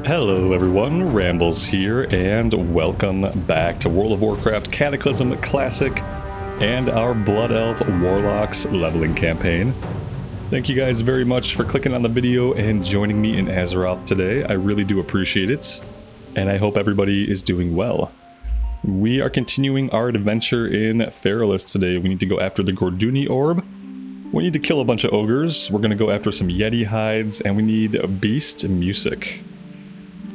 Hello everyone, Rambles here, and welcome back to World of Warcraft Cataclysm Classic and our Blood Elf Warlocks leveling campaign. Thank you guys very much for clicking on the video and joining me in Azeroth today. I really do appreciate it, and I hope everybody is doing well. We are continuing our adventure in Feralas today. We need to go after the Gorduni Orb. We need to kill a bunch of ogres. We're going to go after some Yeti hides, and we need beast music.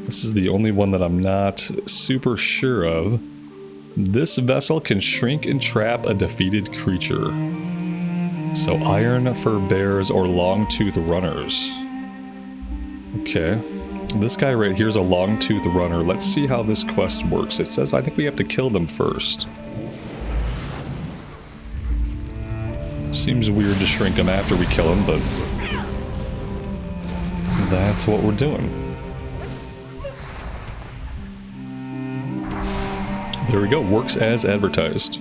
This is the only one that I'm not super sure of. This vessel can shrink and trap a defeated creature. So iron for bears or long-tooth runners. Okay. This guy right here is a long-tooth runner. Let's see how this quest works. It says I think we have to kill them first. Seems weird to shrink them after we kill them, but that's what we're doing. There we go, works as advertised.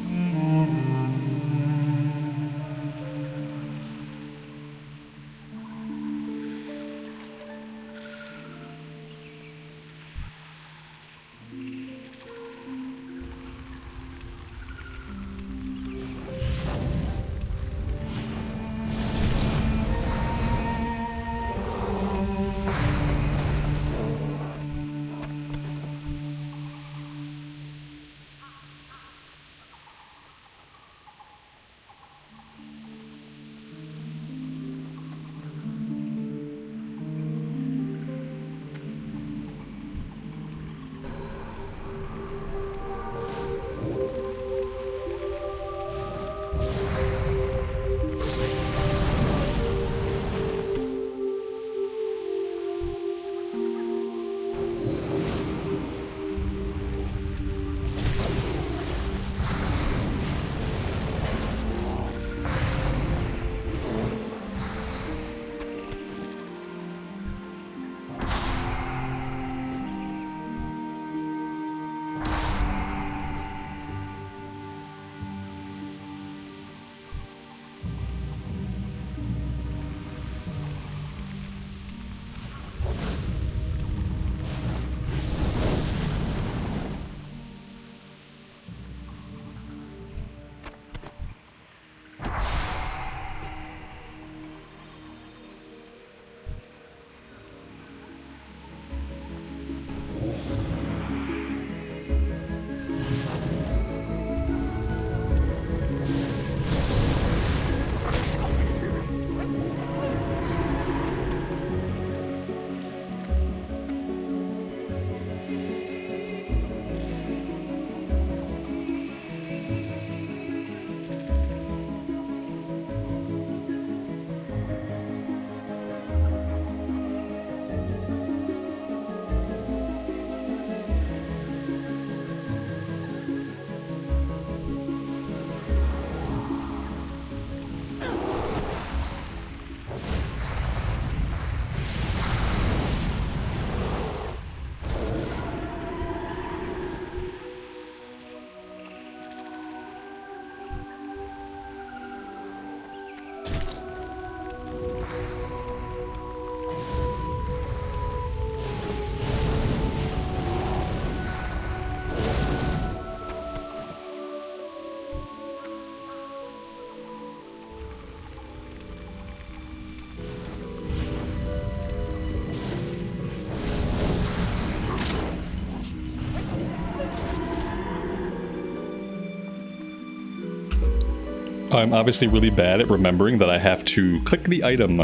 I'm obviously really bad at remembering that I have to click the item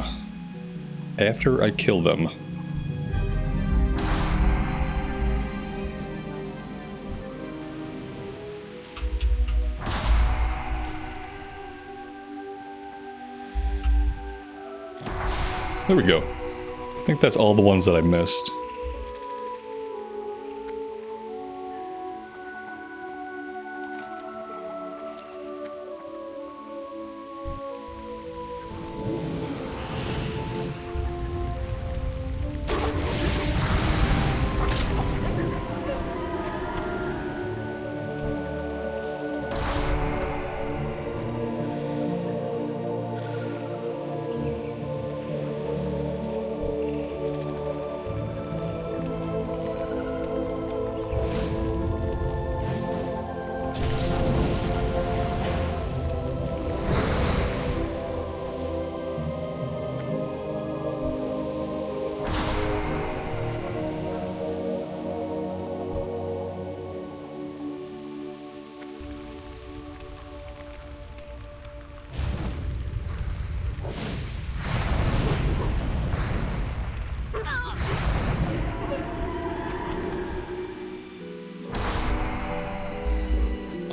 after I kill them. There we go. I think that's all the ones that I missed.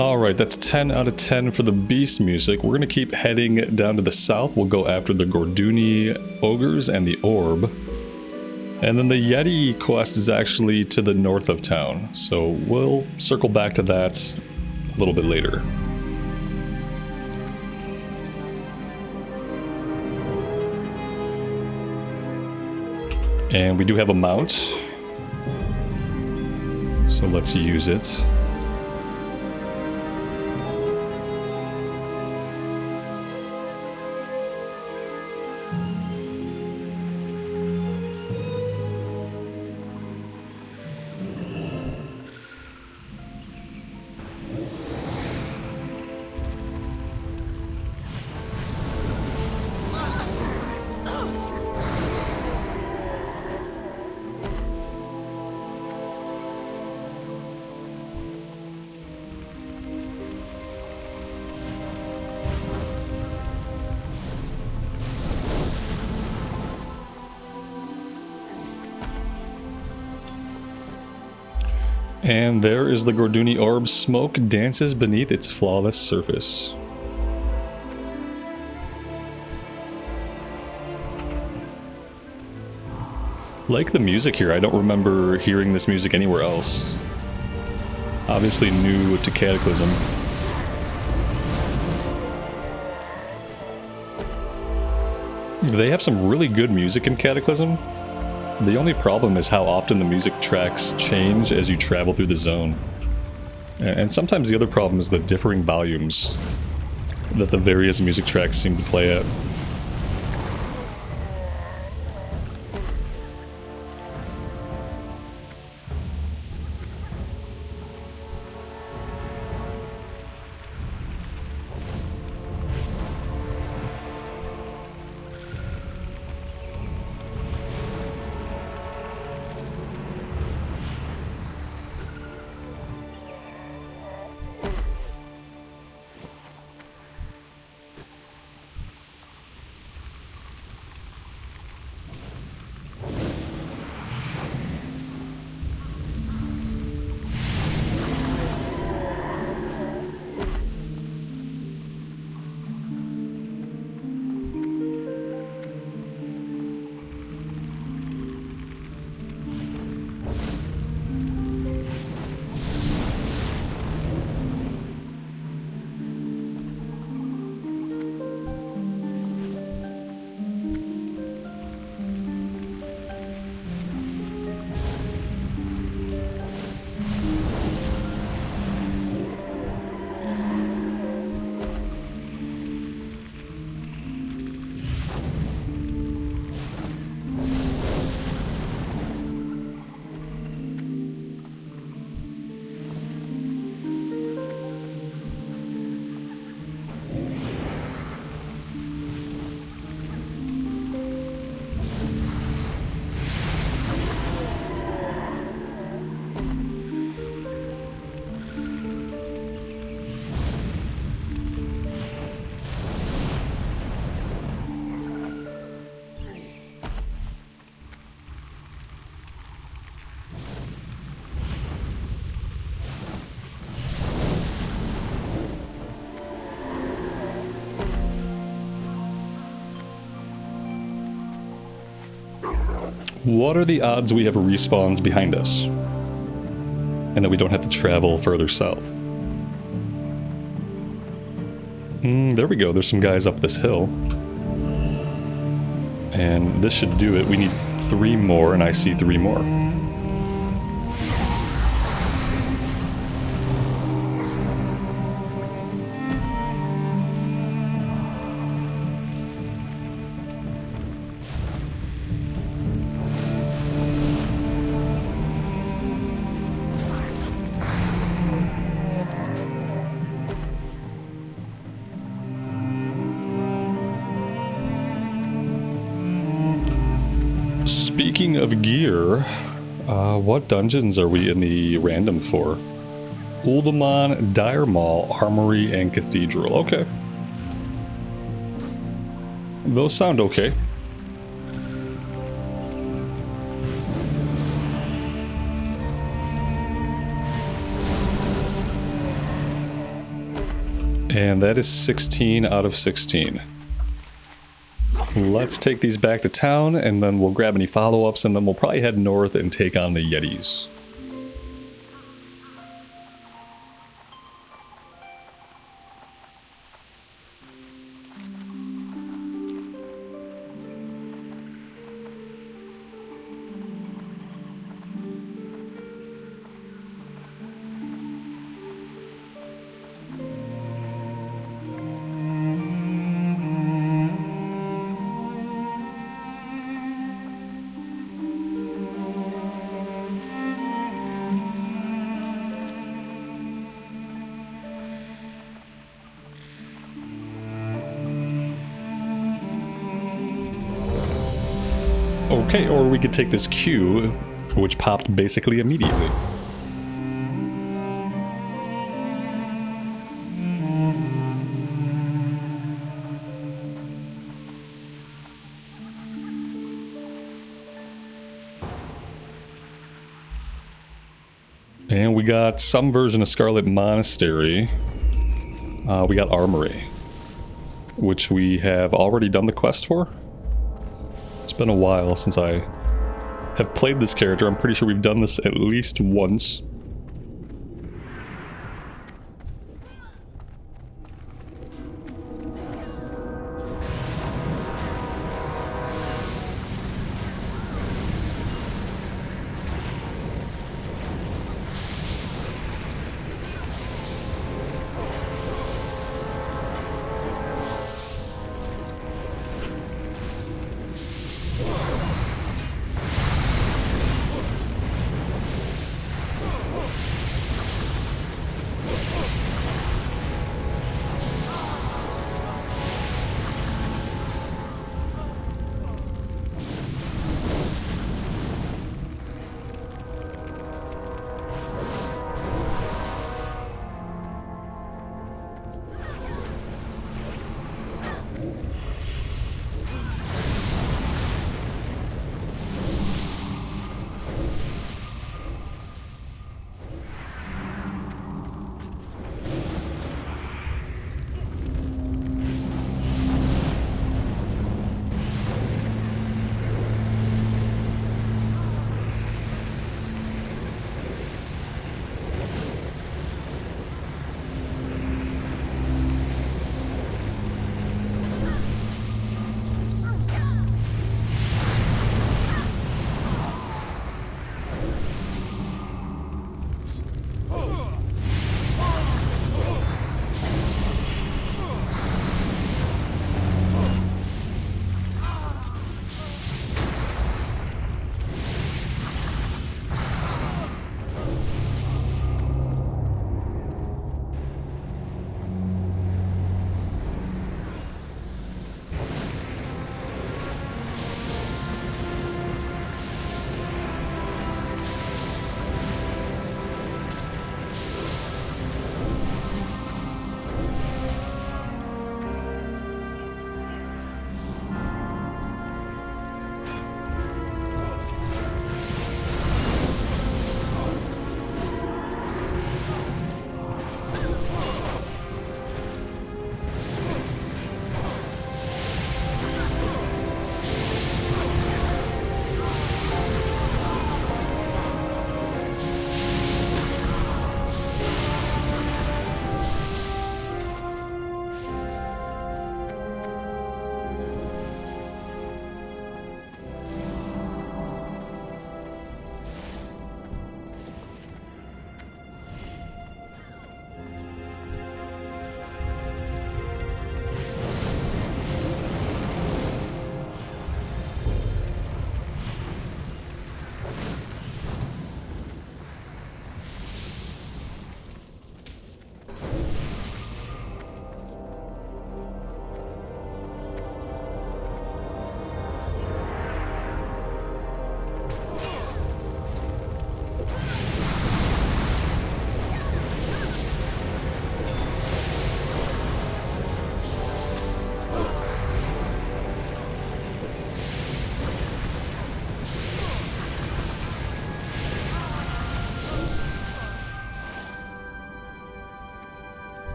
Alright, that's 10 out of 10 for the beast music. We're going to keep heading down to the south. We'll go after the Gorduni ogres and the orb. And then the Yeti quest is actually to the north of town. So we'll circle back to that a little bit later. And we do have a mount. So let's use it. And there is the Gorduni orb. Smoke dances beneath its flawless surface. Like the music here, I don't remember hearing this music anywhere else. Obviously new to Cataclysm. They have some really good music in Cataclysm. The only problem is how often the music tracks change as you travel through the zone. And sometimes the other problem is the differing volumes that the various music tracks seem to play at. What are the odds we have respawns behind us? And that we don't have to travel further south? There we go, there's some guys up this hill. And this should do it. We need 3 more, and I see 3 more. Speaking of gear, what dungeons are we in the random for? Uldaman, Dire Maul, Armory, and Cathedral. Okay. Those sound okay. And that is 16 out of 16. Let's take these back to town, and then we'll grab any follow-ups, and then we'll probably head north and take on the Yetis. Okay, or we could take this Q, which popped basically immediately. And we got some version of Scarlet Monastery. We got Armory, which we have already done the quest for. It's been a while since I have played this character. I'm pretty sure we've done this at least once.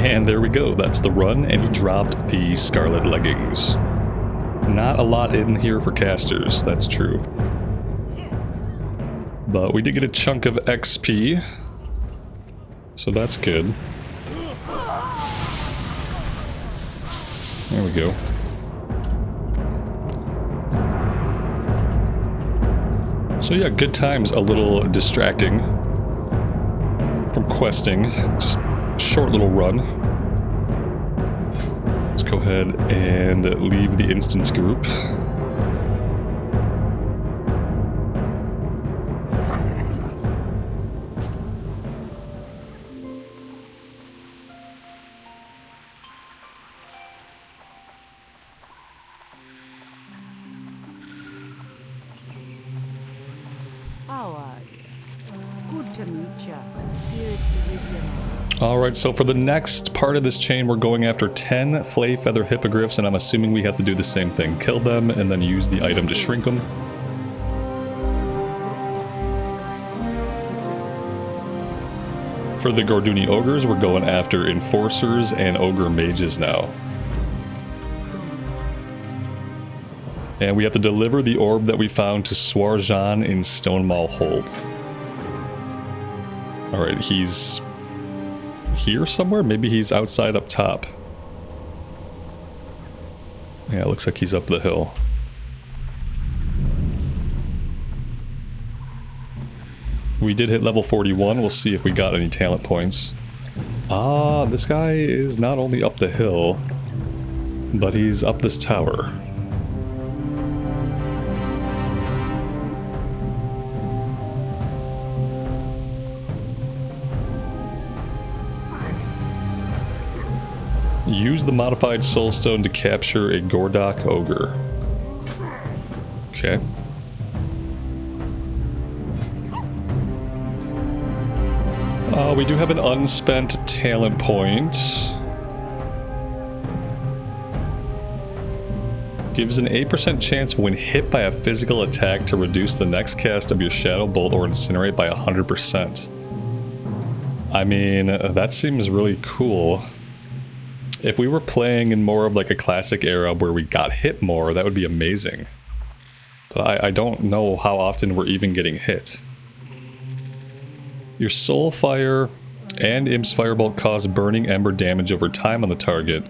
And there we go, that's the run, and he dropped the Scarlet Leggings. Not a lot in here for casters, that's true. But we did get a chunk of XP, so that's good. There we go. So yeah, good times, a little distracting from questing, just short little run. Let's go ahead and leave the instance group. Alright, so for the next part of this chain, we're going after 10 Flay Feather Hippogriffs, and I'm assuming we have to do the same thing. Kill them, and then use the item to shrink them. For the Gorduni Ogres, we're going after Enforcers and Ogre Mages now. And we have to deliver the orb that we found to Swarjan in Stonemall Hold. Alright, he's here somewhere? Maybe he's outside up top. Yeah, it looks like he's up the hill. We did hit level 41. We'll see if we got any talent points. Ah, this guy is not only up the hill, but he's up this tower. Use the modified soulstone to capture a Gordok ogre. Okay. We do have an unspent talent point. Gives an 8% chance when hit by a physical attack to reduce the next cast of your Shadow Bolt or Incinerate by 100%. I mean, that seems really cool. If we were playing in more of like a classic era where we got hit more, that would be amazing. But I don't know how often we're even getting hit. Your Soul Fire and Imp's Firebolt cause burning ember damage over time on the target.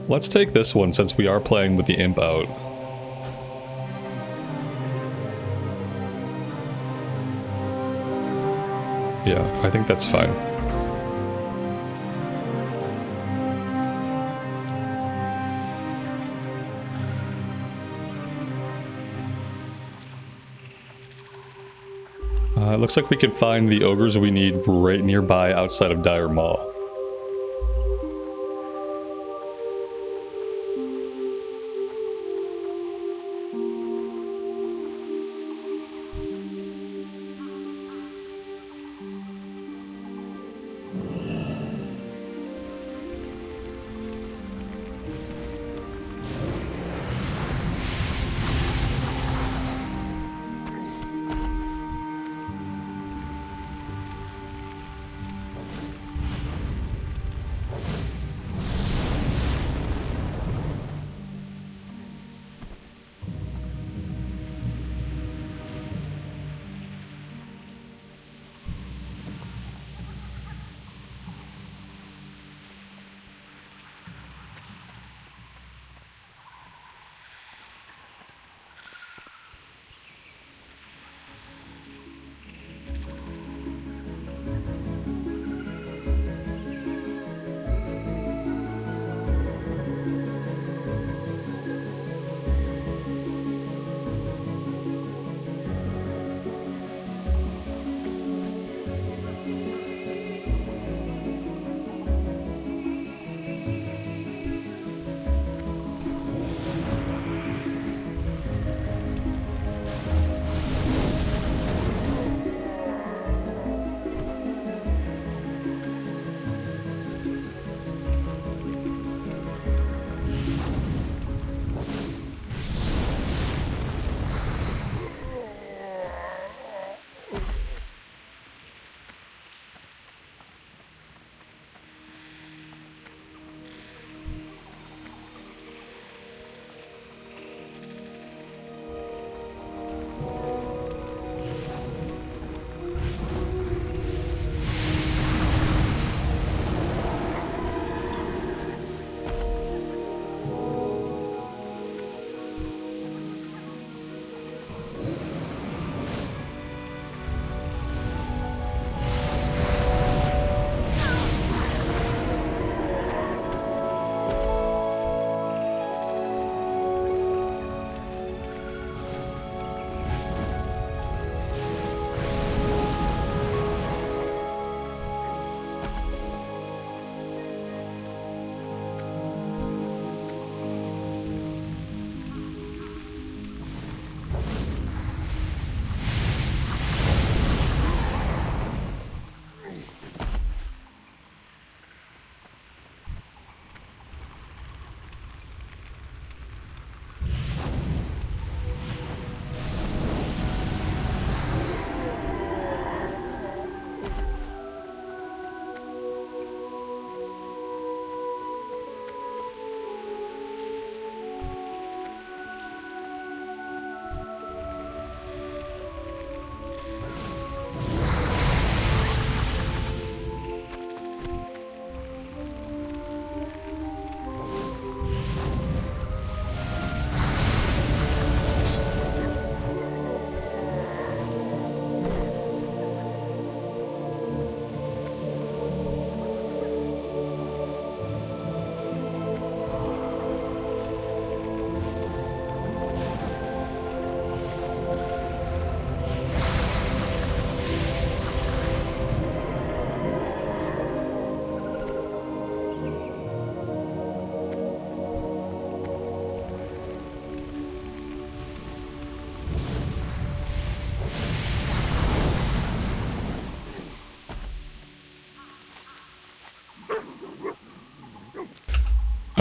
Let's take this one since we are playing with the Imp out. Yeah, I think that's fine. It looks like we can find the ogres we need right nearby outside of Dire Maw.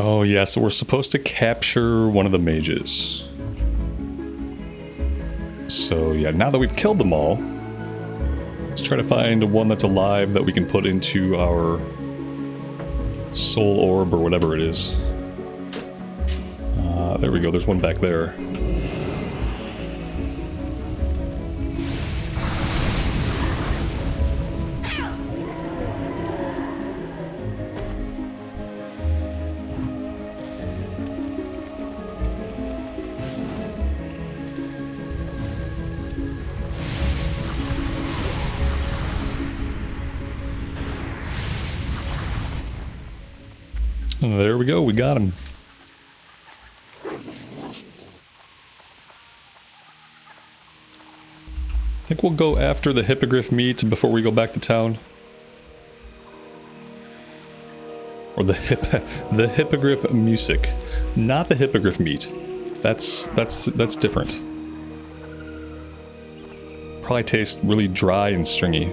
Oh yeah, so we're supposed to capture one of the mages. So yeah, now that we've killed them all, let's try to find one that's alive that we can put into our soul orb or whatever it is. There we go, there's one back there. And there we go, we got him. I think we'll go after the hippogriff meat before we go back to town. Or the hippogriff music. Not the hippogriff meat. That's different. Probably tastes really dry and stringy.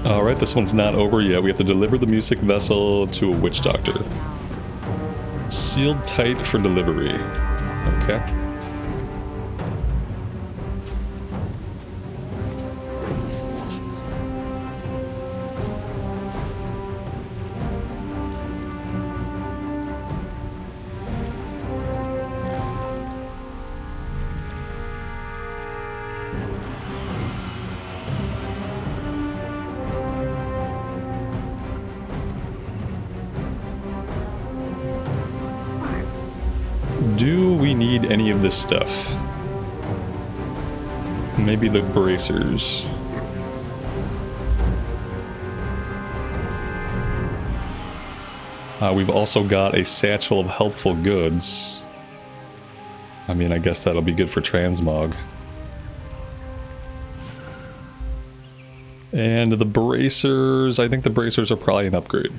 Alright, this one's not over yet. We have to deliver the music vessel to a witch doctor. Sealed tight for delivery. Okay. Do we need any of this stuff? Maybe the bracers. We've also got a satchel of helpful goods. I mean, I guess that'll be good for transmog. And the bracers, I think the bracers are probably an upgrade.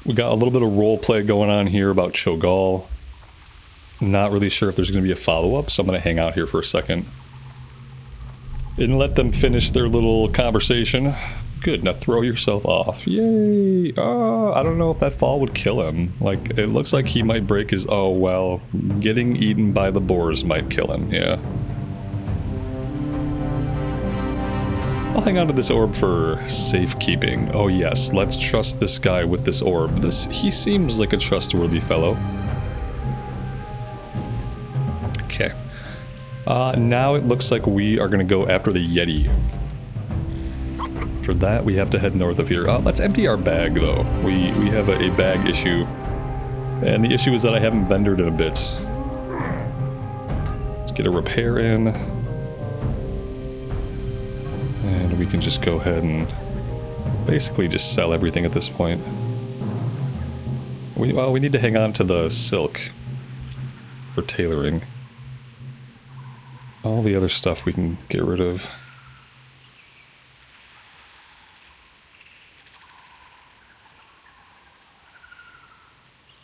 We got a little bit of roleplay going on here about Cho'gall. Not really sure if there's going to be a follow-up, so I'm going to hang out here for a second. And let them finish their little conversation. Good, now throw yourself off. Yay! I don't know if that fall would kill him. Like, it looks like he might break his... Oh, well, getting eaten by the boars might kill him, yeah. I'll hang on to this orb for safekeeping. Oh yes, let's trust this guy with this orb. He seems like a trustworthy fellow. Okay. Now it looks like we are going to go after the Yeti. For that, we have to head north of here. Let's empty our bag, though. We have a bag issue. And the issue is that I haven't vendored in a bit. Let's get a repair in. And we can just go ahead and basically just sell everything at this point. Well, we need to hang on to the silk for tailoring. All the other stuff we can get rid of.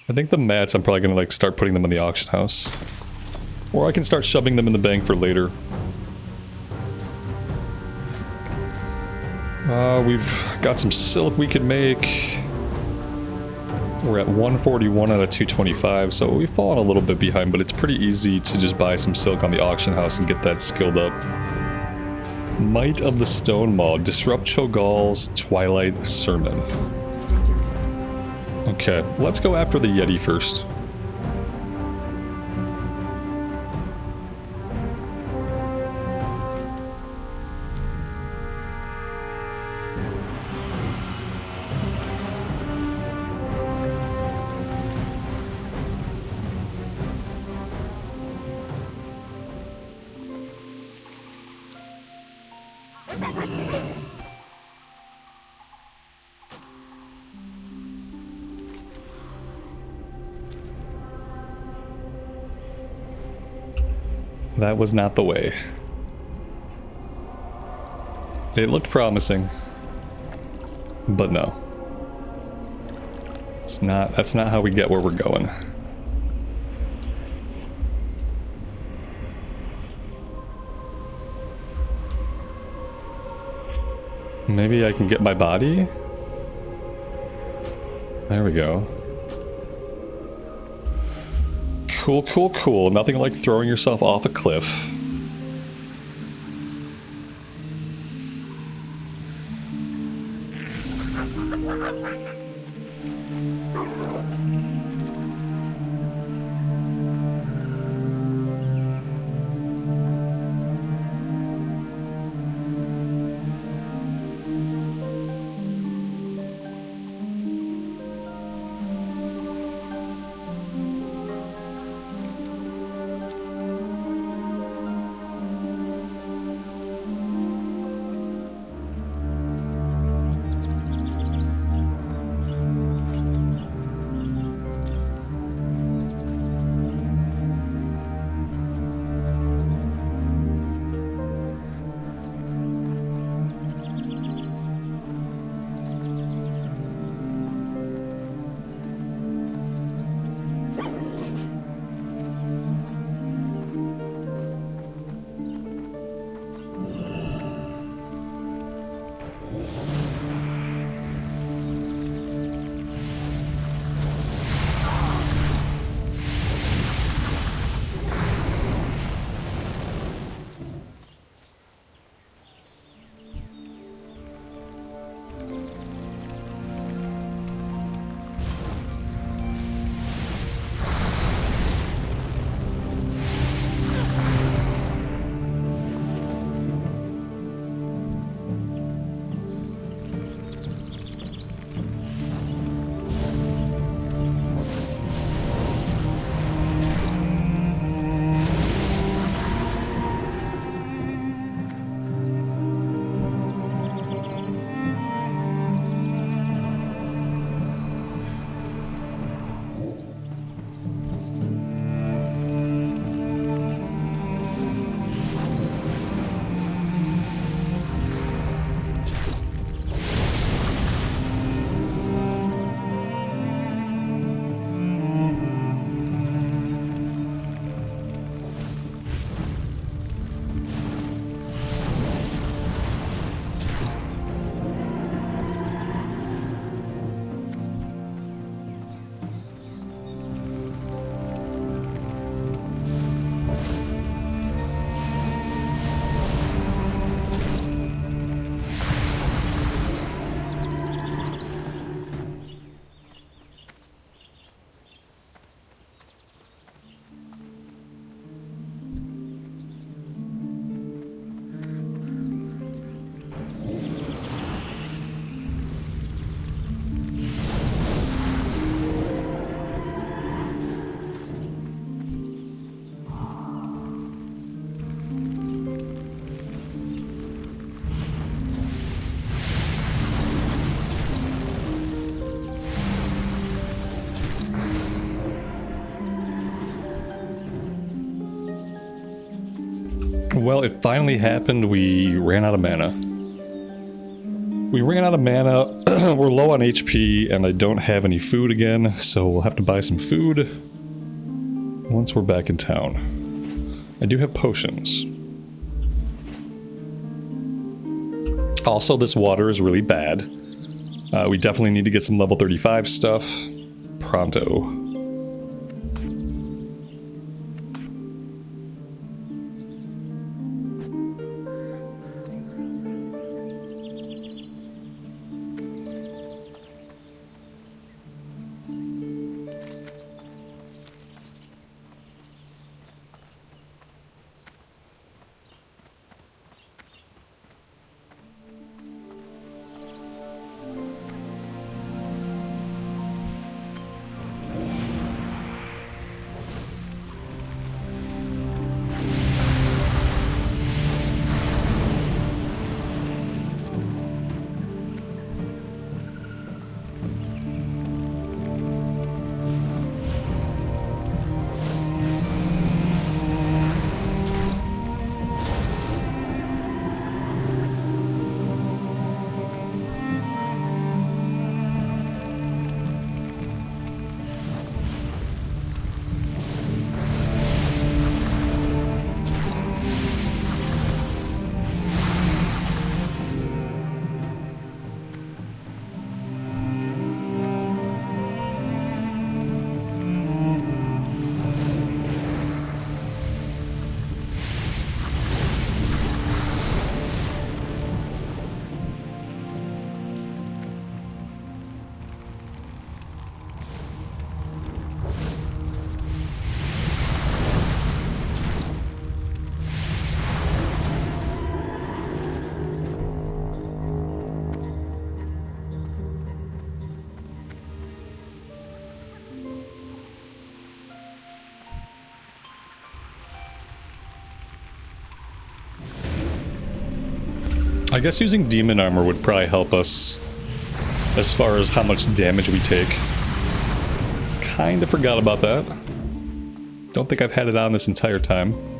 I think the mats, I'm probably going to like start putting them in the auction house. Or I can start shoving them in the bank for later. We've got some silk we could make. We're at 141 out of 225, so we've fallen a little bit behind, but it's pretty easy to just buy some silk on the auction house and get that skilled up. Might of the Stone Maw. Disrupt Cho'gall's Twilight Sermon. Okay, let's go after the Yeti first. That was not the way. It looked promising, but no. That's not how we get where we're going. Maybe I can get my body? There we go. Cool, cool, cool. Nothing like throwing yourself off a cliff. Well, it finally happened. We ran out of mana. We ran out of mana. We're low on HP, and I don't have any food again, so we'll have to buy some food once we're back in town. I do have potions. Also, this water is really bad. We definitely need to get some level 35 stuff pronto. I guess using demon armor would probably help us as far as how much damage we take. Kinda forgot about that. Don't think I've had it on this entire time.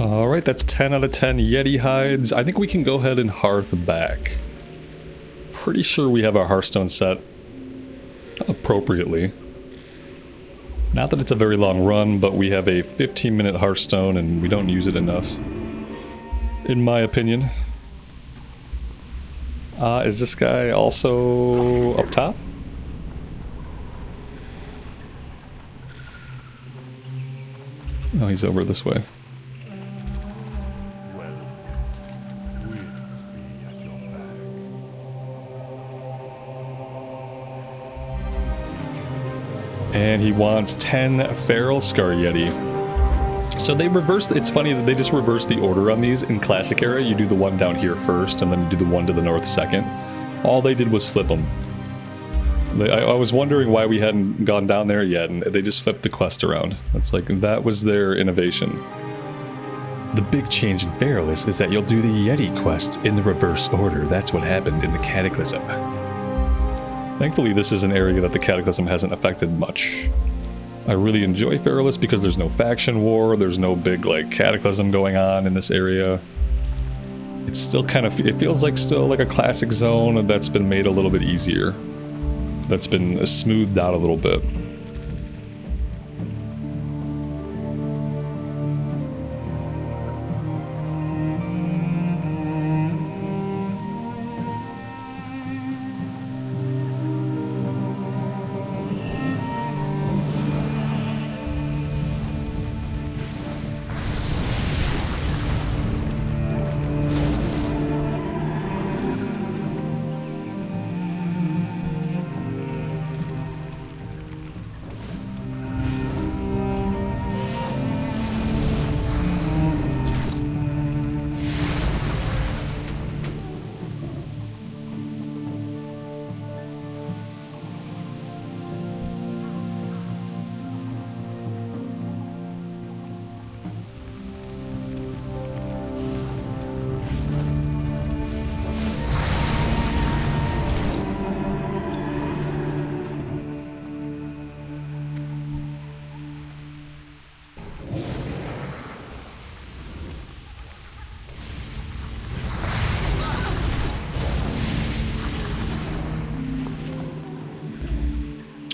Alright, that's 10 out of 10 Yeti hides. I think we can go ahead and hearth back. Pretty sure we have our Hearthstone set appropriately. Not that it's a very long run, but we have a 15-minute Hearthstone and we don't use it enough, in my opinion. Is this guy also up top? Oh, he's over this way. And he wants 10 Feral Scar Yeti. So they reversed, it's funny that they just reversed the order on these. In Classic Era, you do the one down here first, and then you do the one to the north second. All they did was flip them. I was wondering why we hadn't gone down there yet, and they just flipped the quest around. It's like, that was their innovation. The big change in Feralas is that you'll do the Yeti quest in the reverse order. That's what happened in the Cataclysm. Thankfully, this is an area that the Cataclysm hasn't affected much. I really enjoy Feralas because there's no faction war, there's no big, like, Cataclysm going on in this area. It's still kind of, it feels like still like a classic zone that's been made a little bit easier. That's been smoothed out a little bit.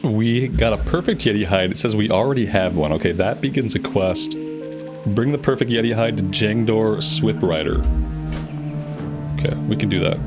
We got a perfect Yeti hide. It says we already have one. Okay, that begins a quest. Bring the perfect Yeti hide to Jangdor Swift Rider. Okay, we can do that.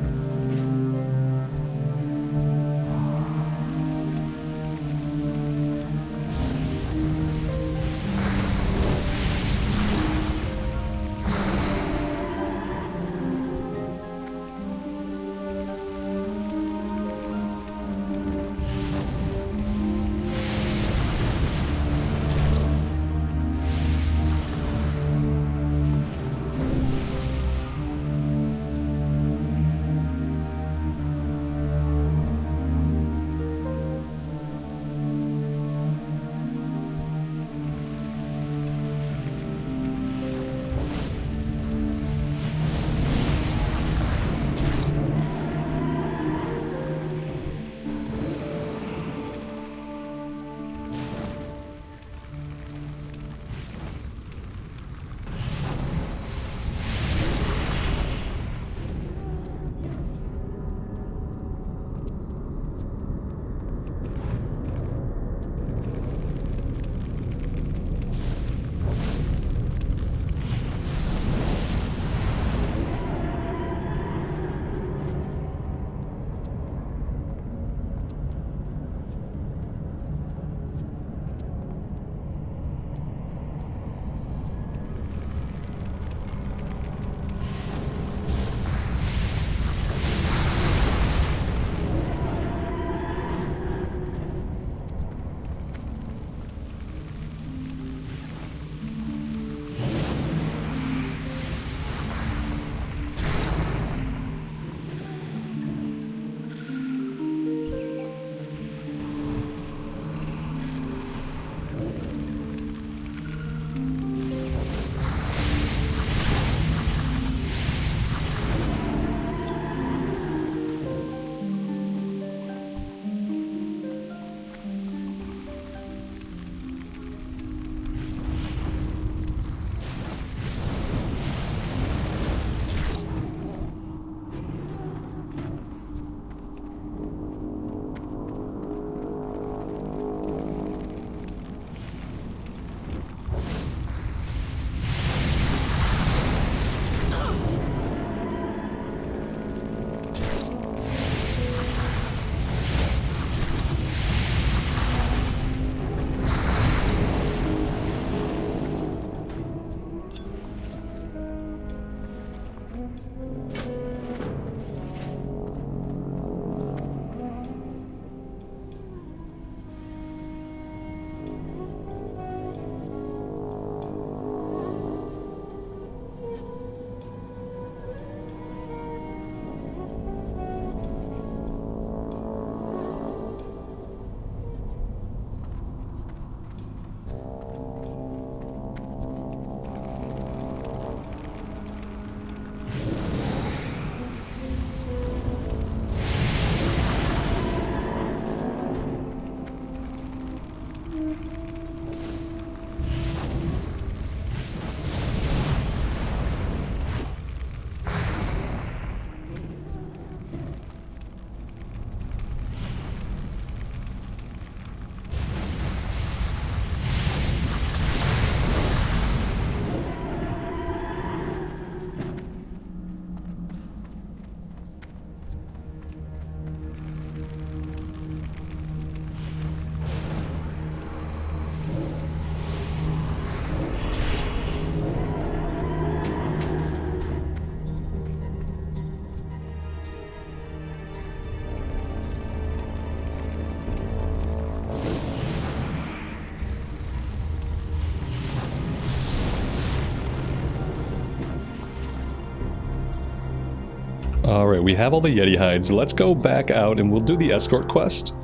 Alright, we have all the Yeti hides. Let's go back out and we'll do the escort quest.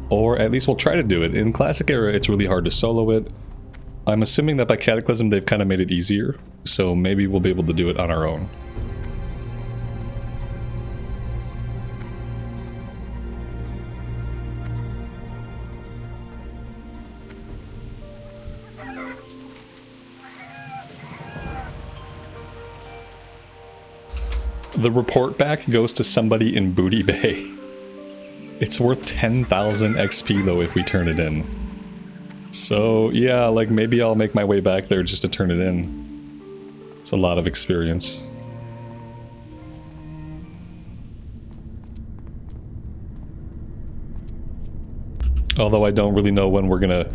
Or at least we'll try to do it. In Classic Era, it's really hard to solo it. I'm assuming that by Cataclysm they've kind of made it easier, so maybe we'll be able to do it on our own. The report back goes to somebody in Booty Bay. It's worth 10,000 XP though if we turn it in. So yeah, like maybe I'll make my way back there just to turn it in. It's a lot of experience. Although I don't really know when we're gonna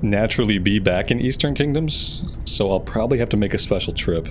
naturally be back in Eastern Kingdoms, so I'll probably have to make a special trip.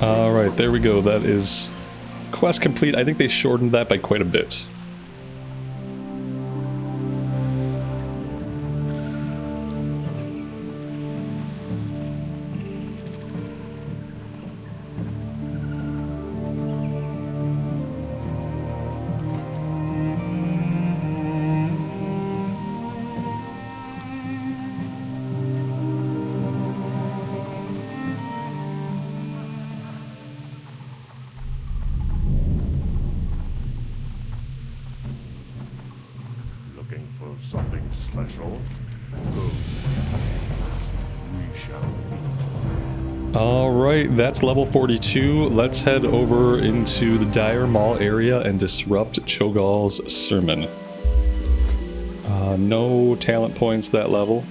Alright, there we go. That is quest complete. I think they shortened that by quite a bit. Something special. Good. We shall meet. Alright, that's level 42. Let's head over into the Dire Mall area and disrupt Cho'gall's sermon. No talent points that level.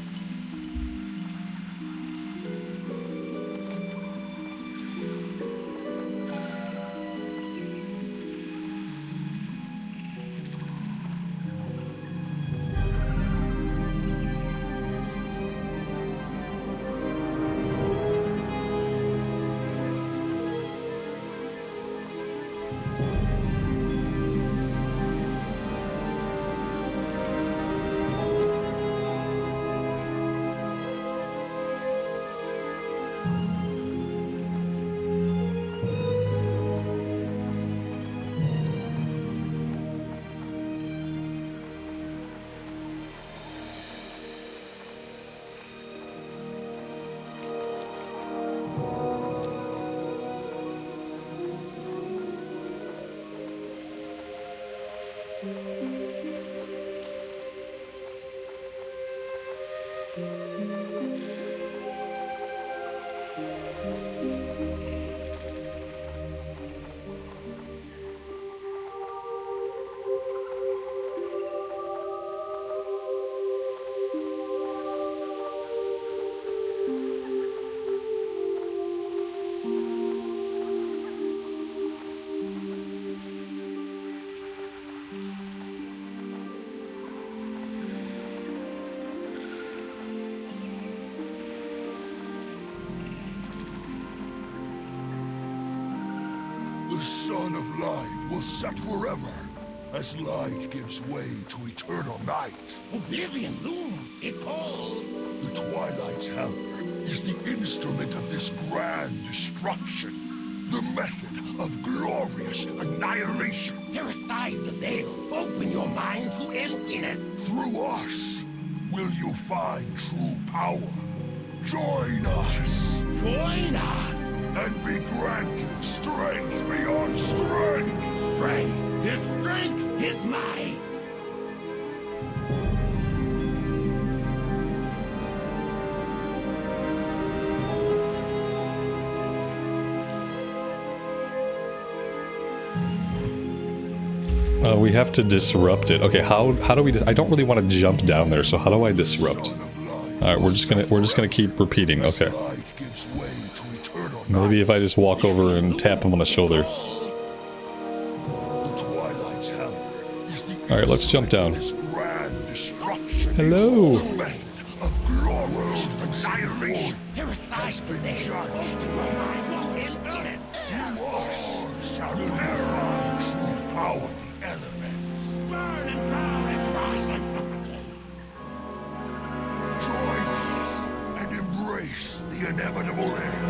The sun of life will set forever, as light gives way to eternal night. Oblivion looms, it calls. The Twilight's hammer is the instrument of this grand destruction, the method of glorious annihilation. Tear aside the veil, open your mind to emptiness. Through us will you find true power. Join us. Join us. and be granted strength beyond strength. Strength, his strength, his might. We have to disrupt it. Okay, how do we? I don't really want to jump down there, so how do I disrupt? All right, we're just gonna keep repeating. Okay. Maybe if I just walk over and tap him on the shoulder. All right, let's jump down. Hello. Inevitable end.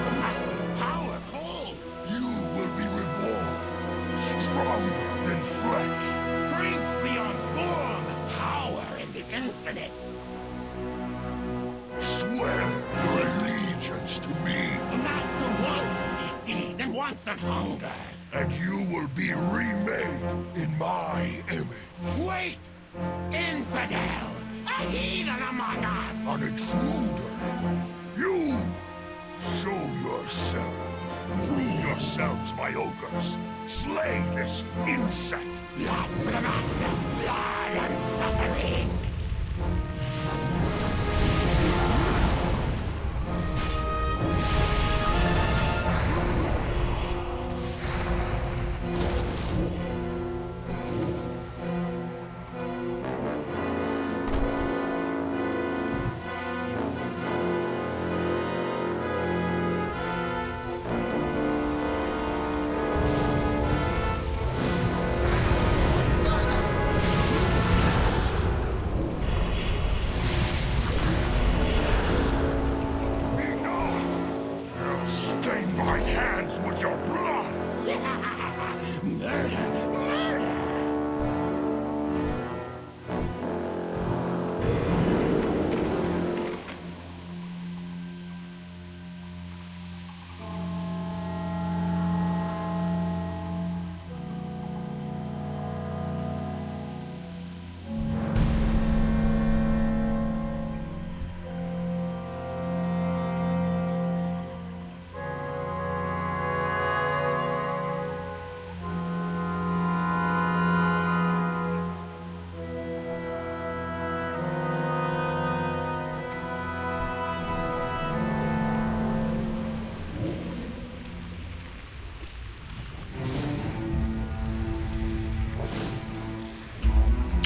The master of power calls. You will be reborn, stronger than flesh. Strength beyond form, power in the infinite. Swear your allegiance to me. The master wants, he sees and wants and hungers. And you will be remade in my image. Wait! Infidel! A heathen among us! An intruder. You show yourself. Prove yourselves, my ogres. Slay this insect. Blood for the master! Blood and suffering!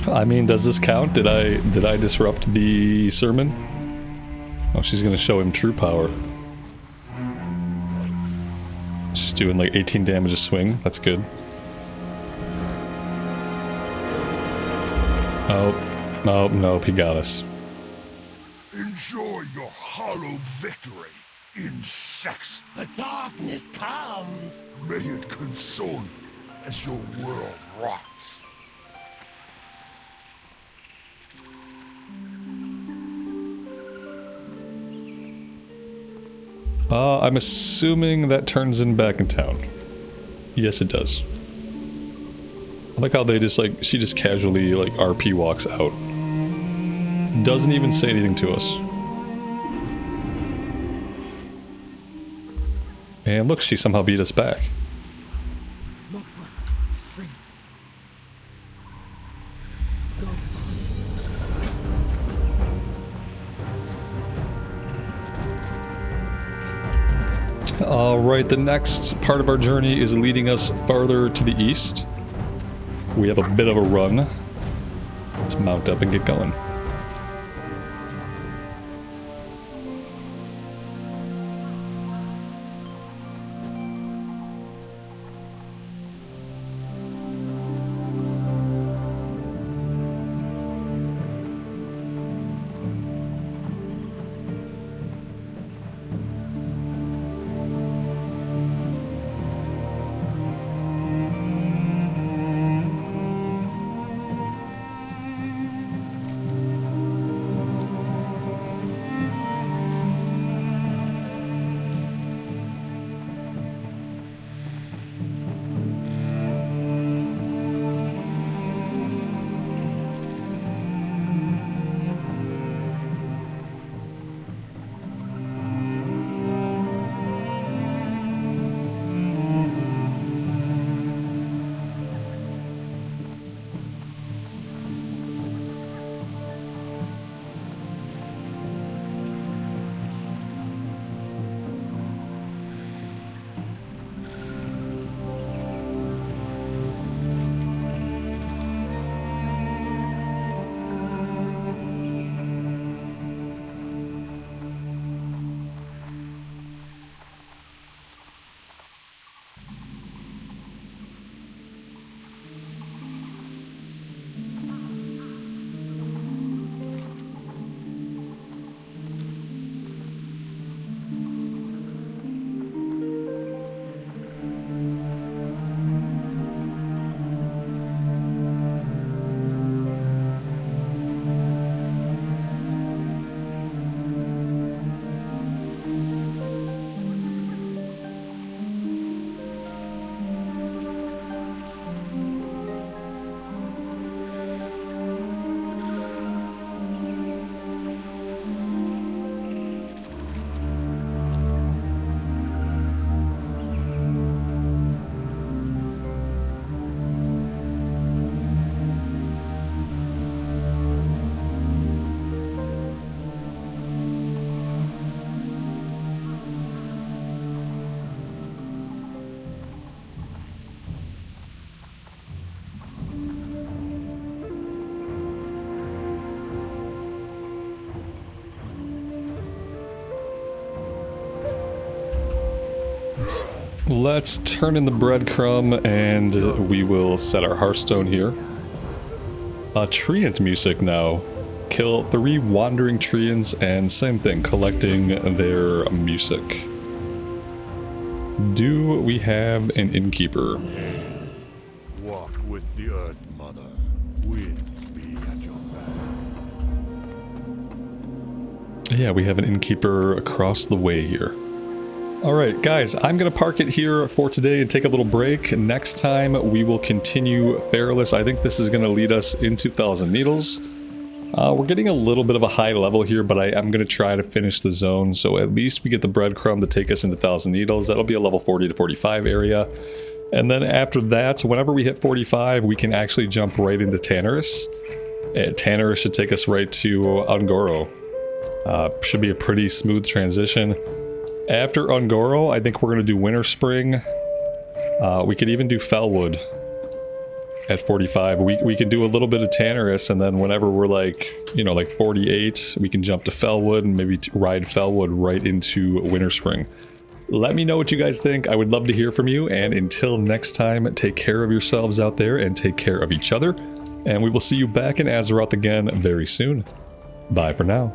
I mean, does this count? Did I disrupt the sermon? Oh, she's gonna show him true power. She's doing like 18 damage a swing. That's good. Oh, no, nope, he got us. Enjoy your hollow victory, insects. The darkness comes! May it console you as your world rots. I'm assuming that turns in back in town. Yes, it does. I like how they just like, she just casually like RP walks out. Doesn't even say anything to us. And look, she somehow beat us back. Alright, the next part of our journey is leading us farther to the east. We have a bit of a run. Let's mount up and get going. Let's turn in the breadcrumb and we will set our Hearthstone here. Treant music now. Kill 3 wandering treants and same thing, collecting their music. Do we have an innkeeper? Walk with the Earth Mother. Winds be at your back. Yeah, we have an innkeeper across the way here. Alright guys, I'm going to park it here for today and take a little break. Next time we will continue Feralas. I think this is going to lead us into Thousand Needles. We're getting a little bit of a high level here, but I am going to try to finish the zone. So at least we get the breadcrumb to take us into Thousand Needles. That'll be a level 40 to 45 area. And then after that, whenever we hit 45, we can actually jump right into Tannerus. Tannerus should take us right to Ungoro. Should be a pretty smooth transition. After Ungoro, I think we're going to do Winter Spring. We could even do Fellwood at 45. We can do a little bit of Tannerus, and then whenever we're like, you know, like 48, we can jump to Fellwood and maybe ride Fellwood right into Winter Spring. Let me know what you guys think. I would love to hear from you, and until next time, take care of yourselves out there and take care of each other. And we will see you back in Azeroth again very soon. Bye for now.